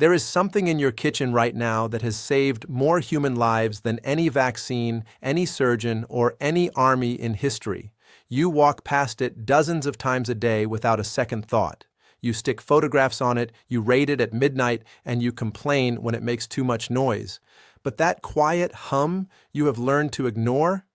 There is something in your kitchen right now that has saved more human lives than any vaccine, any surgeon, or any army in history. You walk past it dozens of times a day without a second thought. You stick photographs on it, you rate it at midnight, and you complain when it makes too much noise. But that quiet hum you have learned to ignore?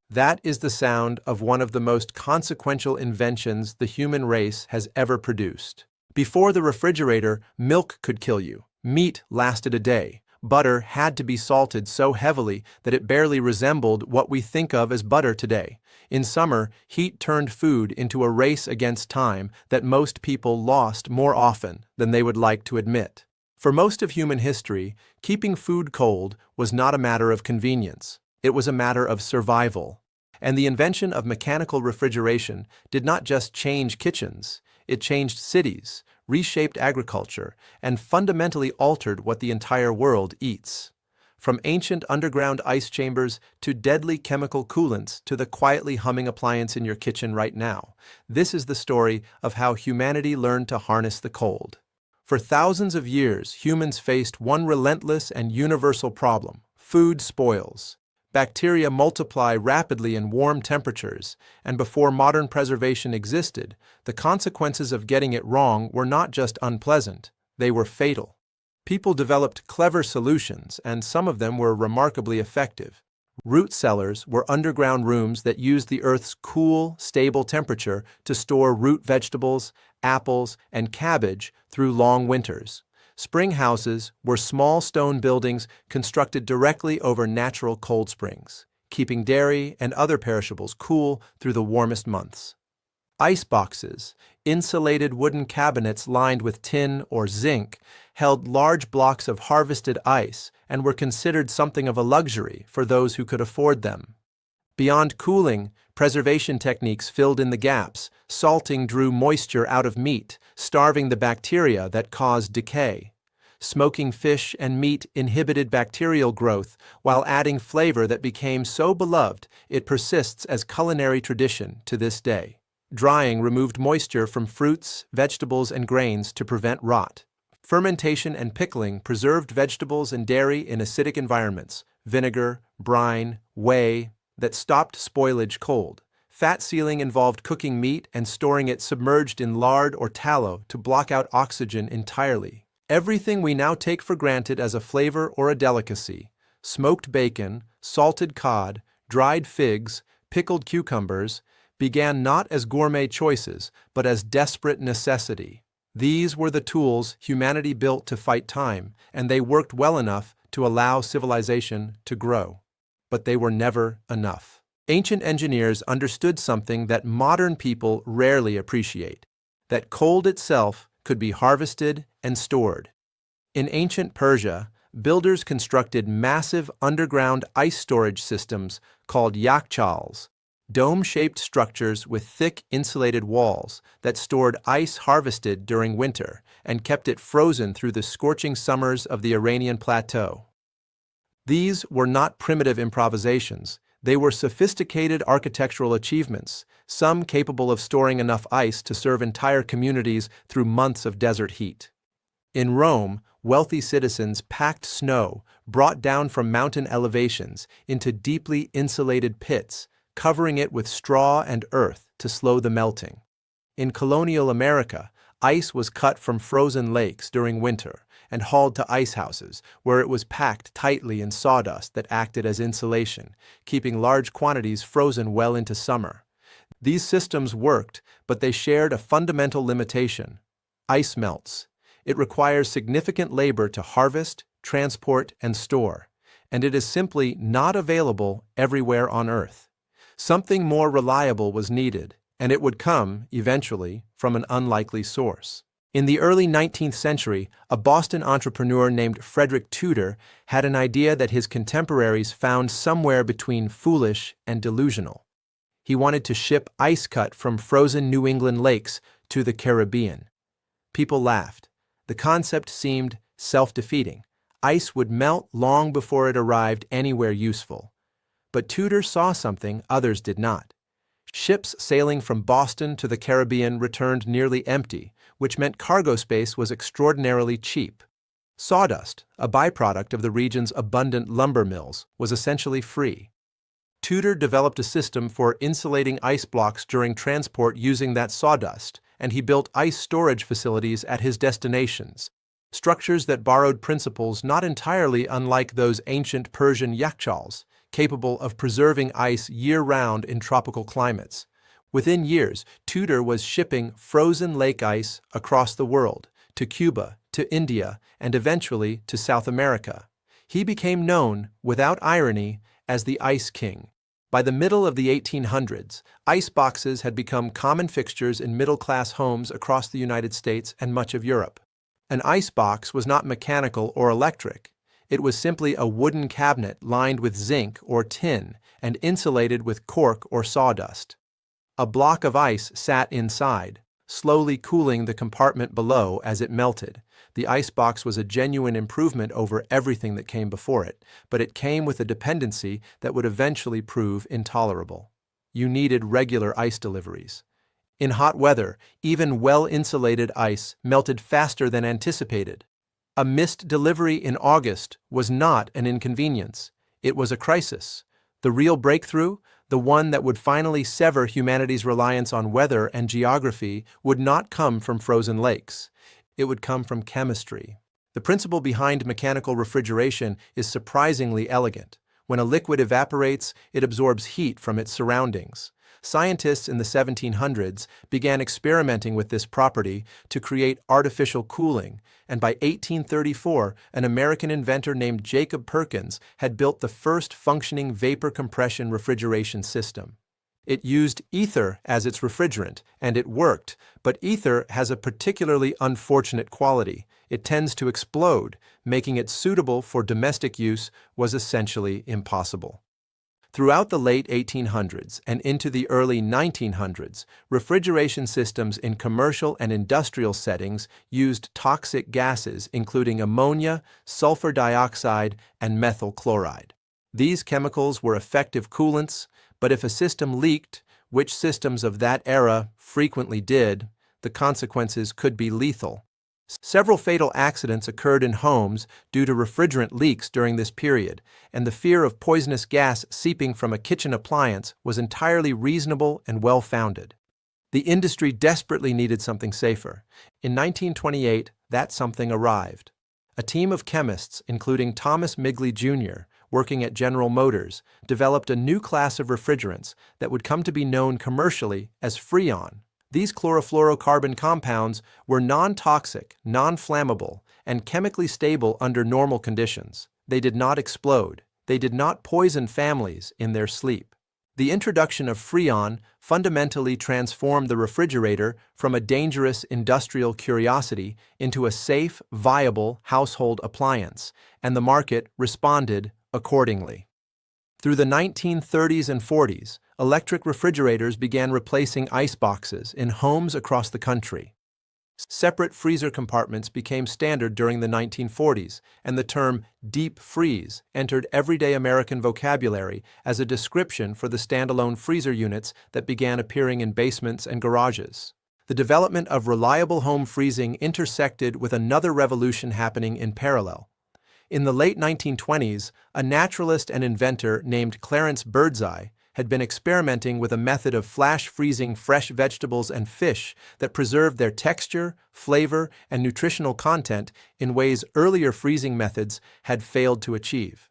That is the sound of one of the most consequential inventions the human race has ever produced. Before the refrigerator, milk could kill you. Meat lasted a day. Butter had to be salted so heavily that it barely resembled what we think of as butter today. In summer, heat turned food into a race against time that most people lost more often than they would like to admit. For most of human history, keeping food cold was not a matter of convenience. It was a matter of survival. And the invention of mechanical refrigeration did not just change kitchens, it changed cities, reshaped agriculture, and fundamentally altered what the entire world eats. From ancient underground ice chambers to deadly chemical coolants to the quietly humming appliance in your kitchen right now, this is the story of how humanity learned to harness the cold. For thousands of years, humans faced one relentless and universal problem: food spoils. Bacteria multiply rapidly in warm temperatures, and before modern preservation existed, the consequences of getting it wrong were not just unpleasant, they were fatal. People developed clever solutions, and some of them were remarkably effective. Root cellars were underground rooms that used the Earth's cool, stable temperature to store root vegetables, apples, and cabbage through long winters. Spring houses were small stone buildings constructed directly over natural cold springs, keeping dairy and other perishables cool through the warmest months. Ice boxes, insulated wooden cabinets lined with tin or zinc, held large blocks of harvested ice and were considered something of a luxury for those who could afford them. Beyond cooling, preservation techniques filled in the gaps. Salting drew moisture out of meat, starving the bacteria that caused decay. Smoking fish and meat inhibited bacterial growth while adding flavor that became so beloved it persists as culinary tradition to this day. Drying removed moisture from fruits, vegetables, and grains to prevent rot. Fermentation and pickling preserved vegetables and dairy in acidic environments, vinegar, brine, whey, that stopped spoilage cold. Fat sealing involved cooking meat and storing it submerged in lard or tallow to block out oxygen entirely. Everything we now take for granted as a flavor or a delicacy, smoked bacon, salted cod, dried figs, pickled cucumbers, began not as gourmet choices, but as desperate necessity. These were the tools humanity built to fight time, and they worked well enough to allow civilization to grow. But they were never enough. Ancient engineers understood something that modern people rarely appreciate: that cold itself could be harvested and stored. In ancient Persia, builders constructed massive underground ice storage systems called yakchals, dome-shaped structures with thick insulated walls that stored ice harvested during winter and kept it frozen through the scorching summers of the Iranian plateau. These were not primitive improvisations. They were sophisticated architectural achievements, some capable of storing enough ice to serve entire communities through months of desert heat. In Rome, wealthy citizens packed snow, brought down from mountain elevations, into deeply insulated pits, covering it with straw and earth to slow the melting. In colonial America, ice was cut from frozen lakes during winter and hauled to ice houses, where it was packed tightly in sawdust that acted as insulation, keeping large quantities frozen well into summer. These systems worked, but they shared a fundamental limitation: ice melts. It requires significant labor to harvest, transport, and store, and it is simply not available everywhere on Earth. Something more reliable was needed, and it would come, eventually, from an unlikely source. In the early 19th century, a Boston entrepreneur named Frederick Tudor had an idea that his contemporaries found somewhere between foolish and delusional. He wanted to ship ice cut from frozen New England lakes to the Caribbean. People laughed. The concept seemed self-defeating. Ice would melt long before it arrived anywhere useful. But Tudor saw something others did not. Ships sailing from Boston to the Caribbean returned nearly empty, which meant cargo space was extraordinarily cheap. Sawdust, a byproduct of the region's abundant lumber mills, was essentially free. Tudor developed a system for insulating ice blocks during transport using that sawdust, and he built ice storage facilities at his destinations, structures that borrowed principles not entirely unlike those ancient Persian yakhchals, capable of preserving ice year-round in tropical climates. Within years, Tudor was shipping frozen lake ice across the world, to Cuba, to India, and eventually to South America. He became known, without irony, as the Ice King. By the middle of the 1800s, ice boxes had become common fixtures in middle-class homes across the United States and much of Europe. An ice box was not mechanical or electric. It was simply a wooden cabinet lined with zinc or tin and insulated with cork or sawdust. A block of ice sat inside, slowly cooling the compartment below as it melted. The icebox was a genuine improvement over everything that came before it, but it came with a dependency that would eventually prove intolerable. You needed regular ice deliveries. In hot weather, even well-insulated ice melted faster than anticipated. A missed delivery in August was not an inconvenience. It was a crisis. The real breakthrough, the one that would finally sever humanity's reliance on weather and geography, would not come from frozen lakes. It would come from chemistry. The principle behind mechanical refrigeration is surprisingly elegant. When a liquid evaporates, it absorbs heat from its surroundings. Scientists in the 1700s began experimenting with this property to create artificial cooling, and by 1834, an American inventor named Jacob Perkins had built the first functioning vapor compression refrigeration system. It used ether as its refrigerant, and it worked, but ether has a particularly unfortunate quality. It tends to explode. Making it suitable for domestic use was essentially impossible. Throughout the late 1800s and into the early 1900s, refrigeration systems in commercial and industrial settings used toxic gases including ammonia, sulfur dioxide, and methyl chloride. These chemicals were effective coolants, but if a system leaked, which systems of that era frequently did, the consequences could be lethal. Several fatal accidents occurred in homes due to refrigerant leaks during this period, and the fear of poisonous gas seeping from a kitchen appliance was entirely reasonable and well-founded. The industry desperately needed something safer. In 1928, that something arrived. A team of chemists, including Thomas Migley Jr., working at General Motors, developed a new class of refrigerants that would come to be known commercially as Freon. These chlorofluorocarbon compounds were non-toxic, non-flammable, and chemically stable under normal conditions. They did not explode. They did not poison families in their sleep. The introduction of Freon fundamentally transformed the refrigerator from a dangerous industrial curiosity into a safe, viable household appliance, and the market responded accordingly. Through the 1930s and 40s, electric refrigerators began replacing ice boxes in homes across the country. Separate freezer compartments became standard during the 1940s, and the term deep freeze entered everyday American vocabulary as a description for the standalone freezer units that began appearing in basements and garages. The development of reliable home freezing intersected with another revolution happening in parallel. In the late 1920s, a naturalist and inventor named Clarence Birdseye had been experimenting with a method of flash freezing fresh vegetables and fish that preserved their texture, flavor, and nutritional content in ways earlier freezing methods had failed to achieve.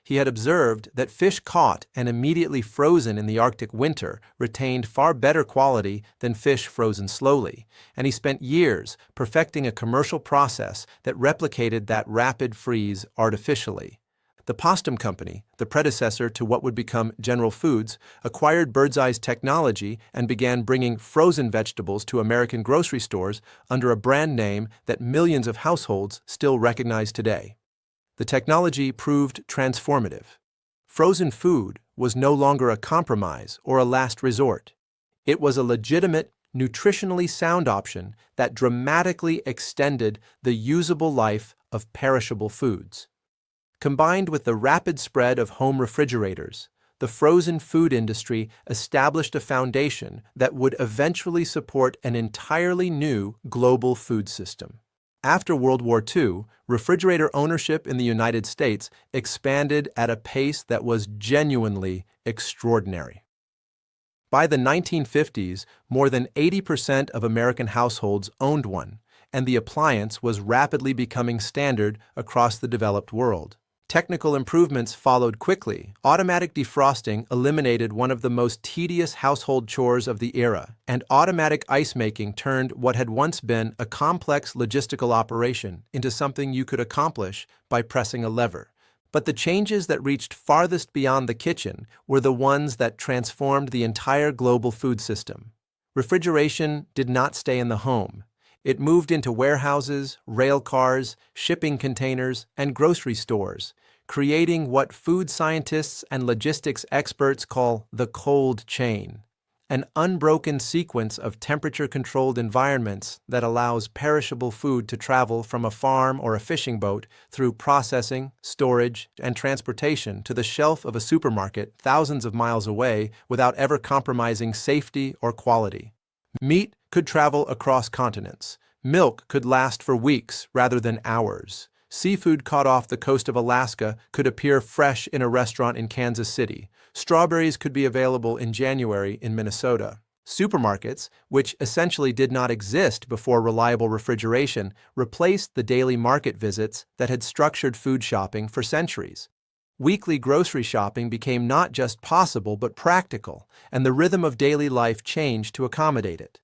He had observed that fish caught and immediately frozen in the Arctic winter retained far better quality than fish frozen slowly, and he spent years perfecting a commercial process that replicated that rapid freeze artificially. The Postum Company, the predecessor to what would become General Foods, acquired Birdseye's technology and began bringing frozen vegetables to American grocery stores under a brand name that millions of households still recognize today. The technology proved transformative. Frozen food was no longer a compromise or a last resort. It was a legitimate, nutritionally sound option that dramatically extended the usable life of perishable foods. Combined with the rapid spread of home refrigerators, the frozen food industry established a foundation that would eventually support an entirely new global food system. After World War II, refrigerator ownership in the United States expanded at a pace that was genuinely extraordinary. By the 1950s, more than 80% of American households owned one, and the appliance was rapidly becoming standard across the developed world. Technical improvements followed quickly. Automatic defrosting eliminated one of the most tedious household chores of the era, and automatic ice making turned what had once been a complex logistical operation into something you could accomplish by pressing a lever. But the changes that reached farthest beyond the kitchen were the ones that transformed the entire global food system. Refrigeration did not stay in the home. It moved into warehouses, rail cars, shipping containers, and grocery stores, creating what food scientists and logistics experts call the cold chain, an unbroken sequence of temperature-controlled environments that allows perishable food to travel from a farm or a fishing boat through processing, storage, and transportation to the shelf of a supermarket thousands of miles away without ever compromising safety or quality. Meat could travel across continents. Milk could last for weeks rather than hours. Seafood caught off the coast of Alaska could appear fresh in a restaurant in Kansas City. Strawberries could be available in January in Minnesota. Supermarkets, which essentially did not exist before reliable refrigeration, replaced the daily market visits that had structured food shopping for centuries. Weekly grocery shopping became not just possible but practical, and the rhythm of daily life changed to accommodate it.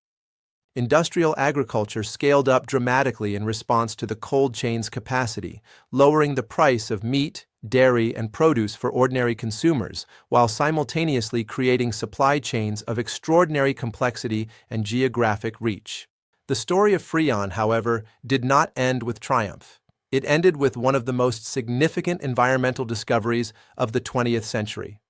Industrial agriculture scaled up dramatically in response to the cold chain's capacity, lowering the price of meat, dairy, and produce for ordinary consumers, while simultaneously creating supply chains of extraordinary complexity and geographic reach. The story of Freon, however, did not end with triumph. It ended with one of the most significant environmental discoveries of the 20th century.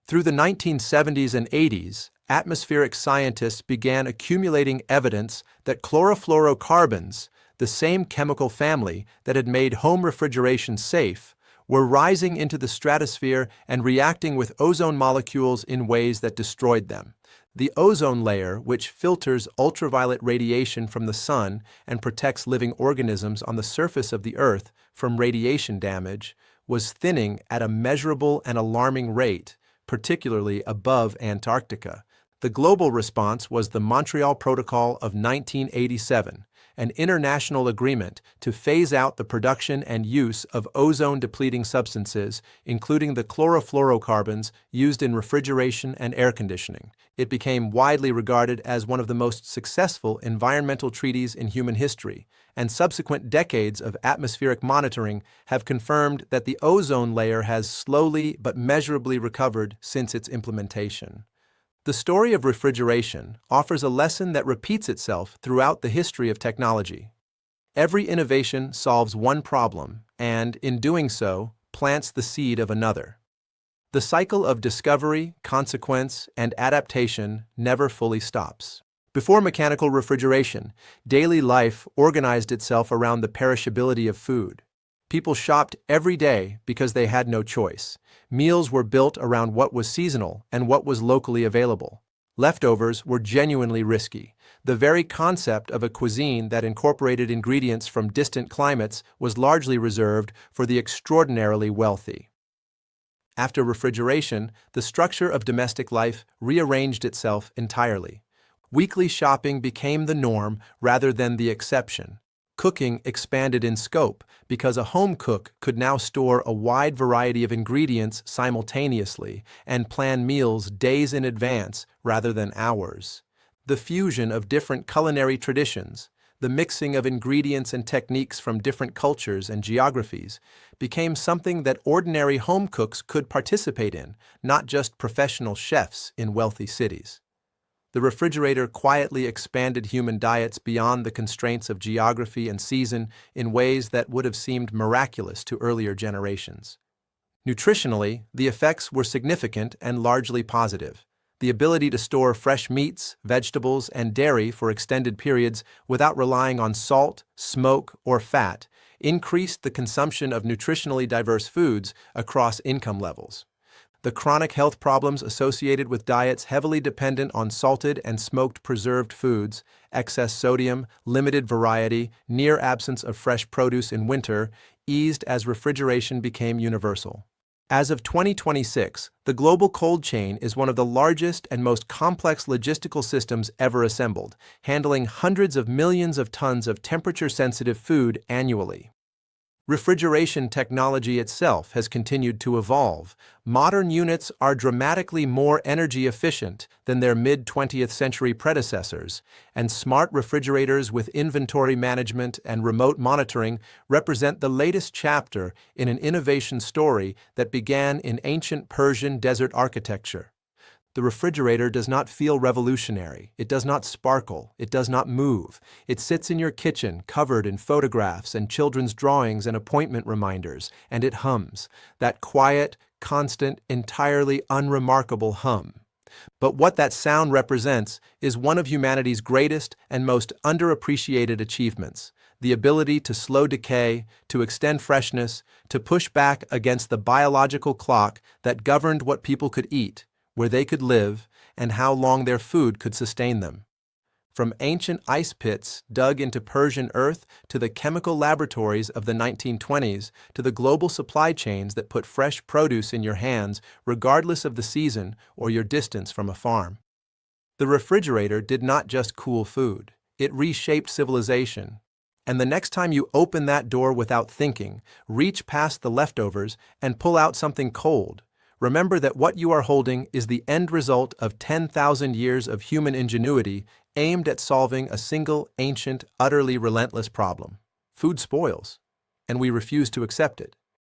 Through the 1970s and 80s, atmospheric scientists began accumulating evidence that chlorofluorocarbons, the same chemical family that had made home refrigeration safe, were rising into the stratosphere and reacting with ozone molecules in ways that destroyed them. The ozone layer, which filters ultraviolet radiation from the sun and protects living organisms on the surface of the Earth from radiation damage, was thinning at a measurable and alarming rate, particularly above Antarctica. The global response was the Montreal Protocol of 1987, an international agreement to phase out the production and use of ozone-depleting substances, including the chlorofluorocarbons used in refrigeration and air conditioning. It became widely regarded as one of the most successful environmental treaties in human history, and subsequent decades of atmospheric monitoring have confirmed that the ozone layer has slowly but measurably recovered since its implementation. The story of refrigeration offers a lesson that repeats itself throughout the history of technology. Every innovation solves one problem and, in doing so, plants the seed of another. The cycle of discovery, consequence, and adaptation never fully stops. Before mechanical refrigeration, daily life organized itself around the perishability of food. People shopped every day because they had no choice. Meals were built around what was seasonal and what was locally available. Leftovers were genuinely risky. The very concept of a cuisine that incorporated ingredients from distant climates was largely reserved for the extraordinarily wealthy. After refrigeration, the structure of domestic life rearranged itself entirely. Weekly shopping became the norm rather than the exception. Cooking expanded in scope because a home cook could now store a wide variety of ingredients simultaneously and plan meals days in advance rather than hours. The fusion of different culinary traditions, the mixing of ingredients and techniques from different cultures and geographies, became something that ordinary home cooks could participate in, not just professional chefs in wealthy cities. The refrigerator quietly expanded human diets beyond the constraints of geography and season in ways that would have seemed miraculous to earlier generations. Nutritionally, the effects were significant and largely positive. The ability to store fresh meats, vegetables, and dairy for extended periods without relying on salt, smoke, or fat increased the consumption of nutritionally diverse foods across income levels. The chronic health problems associated with diets heavily dependent on salted and smoked preserved foods, excess sodium, limited variety, near absence of fresh produce in winter, eased as refrigeration became universal. As of 2026, the global cold chain is one of the largest and most complex logistical systems ever assembled, handling hundreds of millions of tons of temperature-sensitive food annually. Refrigeration technology itself has continued to evolve. Modern units are dramatically more energy efficient than their mid-20th century predecessors, and smart refrigerators with inventory management and remote monitoring represent the latest chapter in an innovation story that began in ancient Persian desert architecture. The refrigerator does not feel revolutionary. It does not sparkle. It does not move. It sits in your kitchen, covered in photographs and children's drawings and appointment reminders, and it hums, that quiet, constant, entirely unremarkable hum. But what that sound represents is one of humanity's greatest and most underappreciated achievements: the ability to slow decay, to extend freshness, to push back against the biological clock that governed what people could eat, where they could live, and how long their food could sustain them. From ancient ice pits dug into Persian earth to the chemical laboratories of the 1920s to the global supply chains that put fresh produce in your hands regardless of the season or your distance from a farm. The refrigerator did not just cool food, it reshaped civilization. And the next time you open that door without thinking, reach past the leftovers and pull out something cold, remember that what you are holding is the end result of 10,000 years of human ingenuity aimed at solving a single, ancient, utterly relentless problem. Food spoils, and we refuse to accept it.